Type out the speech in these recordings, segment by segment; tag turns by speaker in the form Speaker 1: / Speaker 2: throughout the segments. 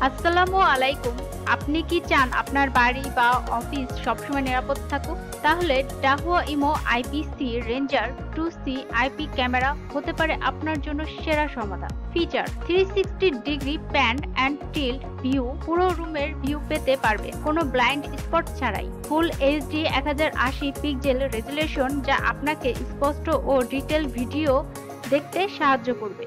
Speaker 1: আসসালামু আলাইকুম। আপনি কি চান আপনার বাড়ি বা অফিস সবসময় নিরাপদ থাকুক? তাহলে Dahua imo IP-C ranger 2C IP camera হতে পারে আপনার জন্য সেরা সমাধান। Feature: 360 degree pan and tilt view, পুরো রুমের ভিউ পেতে পারবে কোনো ব্লাইন্ড স্পট ছাড়াই। ফুল এইচডি 1080 পিক্সেল রেজুলেশন, যা আপনাকে স্পষ্ট ও ডিটেল ভিডিও দেখতে সাহায্য করবে।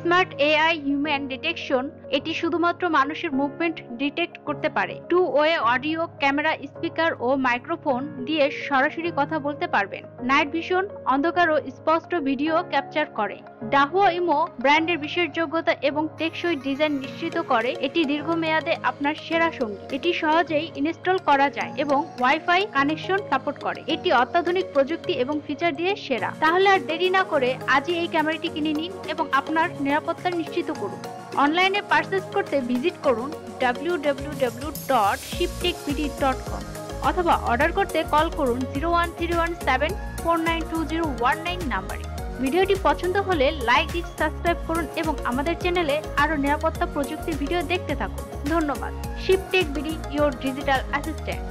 Speaker 1: স্মার্ট এআই হিউম্যান ডিটেকশন, এটি শুধুমাত্র মানুষের মুভমেন্ট ডিটেক্ট করতে পারে। 2-ওয়ে অডিও, ক্যামেরা, স্পিকার ও মাইক্রোফোন দিয়ে সরাসরি কথা বলতে পারবেন। নাইট ভিশন, অন্ধকার ও স্পষ্ট ভিডিও ক্যাপচার করে। ডাহুয়া ইমো ব্র্যান্ডের বিশ্বাসযোগ্যতা এবং টেকসই ডিজাইন নিশ্চিত করে এটি দীর্ঘমেয়াদে আপনার সেরা সঙ্গী। এটি সহজেই ইনস্টল করা যায় এবং ওয়াইফাই কানেকশন সাপোর্ট করে। এটি অত্যাধুনিক প্রযুক্তি এবং ফিচার দিয়ে সেরা। তাহলে আর দেরি না করে আজই এই ক্যামেরাটি কিনে নিন এবং আপনার নিরাপত্তা নিশ্চিত করুন। অনলাইনে পারচেজ করতে ভিজিট করুন www.shiptechbd.com অথবা অর্ডার করতে কল করুন 01317492019 নাম্বারে। ভিডিওটি পছন্দ হলে লাইক দিয়ে সাবস্ক্রাইব করুন এবং আমাদের চ্যানেলে আরো নিরাপত্তা প্রযুক্তির ভিডিও দেখতে থাকুন। ধন্যবাদ। শিপটেক বিডি, ইওর ডিজিটাল অ্যাসিস্ট্যান্ট।